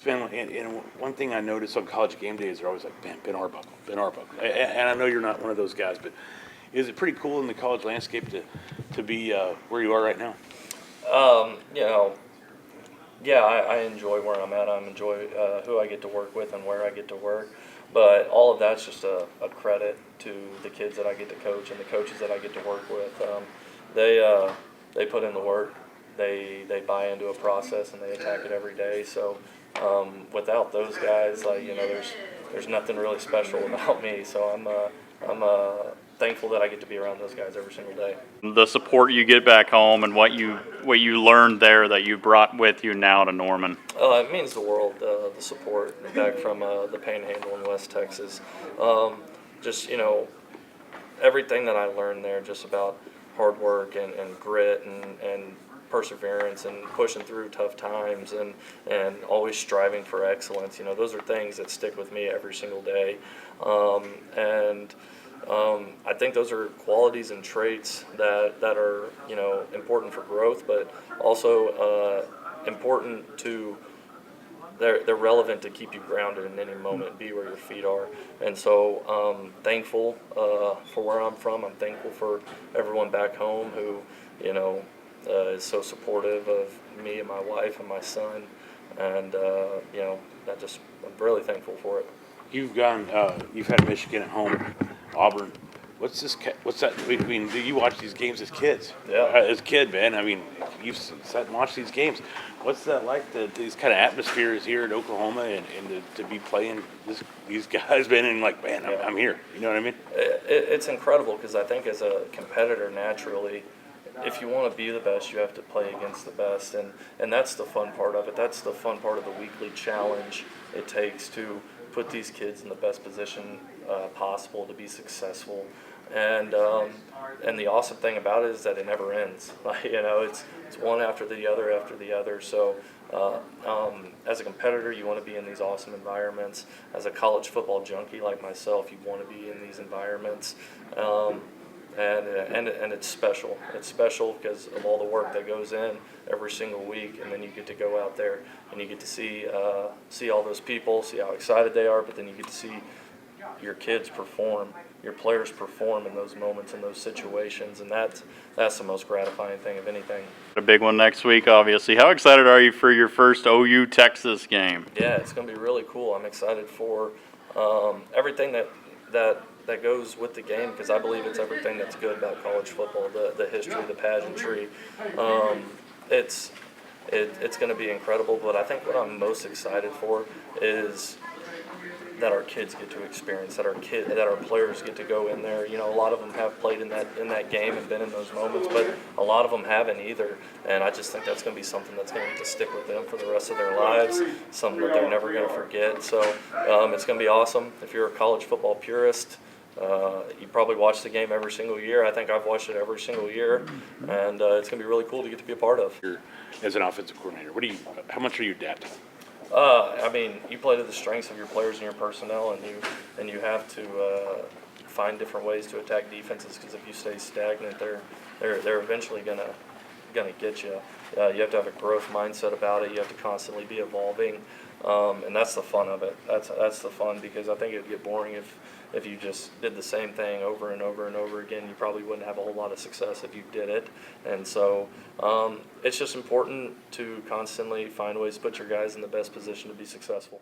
It's been, and one thing I noticed on college game days, they're always like, Ben Arbuckle, Ben Arbuckle. And I know you're not one of those guys, but is it pretty cool in the college landscape to be where you are right now? You know, yeah, I enjoy where I'm at. I enjoy who I get to work with and where I get to work. But all of that's just a credit to the kids that I get to coach and the coaches that I get to work with. They put in the work. They buy into a process and they attack it every day. So without those guys, there's nothing really special about me. So I'm thankful that I get to be around those guys every single day. The support you get back home and what you learned there that you brought with you now to Norman. It means the world, the support back from the Panhandle in West Texas. Everything that I learned there just about hard work and grit and perseverance and pushing through tough times and always striving for excellence. Those are things that stick with me every single day. I think those are qualities and traits that are important for growth, but also important to they're relevant to keep you grounded in any moment, be where your feet are. And so thankful for where I'm from. I'm thankful for everyone back home who is so supportive of me and my wife and my son, and I'm really thankful for it. You've had Michigan at home, Auburn. What's that? I mean, do you watch these games as kids? Yeah. As a kid, man. I mean, you've sat and watched these games. What's that like? These kind of atmospheres here in Oklahoma, and to be playing these guys, man, and like, man, I'm here. You know what I mean? It's incredible because I think as a competitor, naturally, if you want to be the best, you have to play against the best, and that's the fun part of it. That's the fun part of the weekly challenge it takes to put these kids in the best position possible to be successful. And the awesome thing about it is that it never ends. It's one after the other. So as a competitor, you want to be in these awesome environments. As a college football junkie like myself, you want to be in these environments. And it's special. It's special because of all the work that goes in every single week, and then you get to go out there and you get to see all those people, see how excited they are, but then you get to see your kids perform, your players perform in those moments, in those situations, and that's the most gratifying thing of anything. A big one next week, obviously. How excited are you for your first OU Texas game? Yeah, it's going to be really cool. I'm excited for everything that goes with the game, because I believe it's everything that's good about college football, the history, the pageantry. It's going to be incredible, but I think what I'm most excited for is that our kids get to experience, that our players get to go in there. A lot of them have played in that game and been in those moments, but a lot of them haven't either. And I just think that's going to be something that's going to stick with them for the rest of their lives, something that they're never going to forget. So it's going to be awesome. If you're a college football purist, you probably watch the game every single year. I think I've watched it every single year, and it's going to be really cool to get to be a part of. As an offensive coordinator, how much are you adapting? You play to the strengths of your players and your personnel, and you have to find different ways to attack defenses, because if you stay stagnant, they're eventually gonna get you. You have to have a growth mindset about it. You have to constantly be evolving, and that's the fun of it. That's the fun, because I think it'd get boring if you just did the same thing over and over and over again. You probably wouldn't have a whole lot of success if you did it. And so it's just important to constantly find ways to put your guys in the best position to be successful.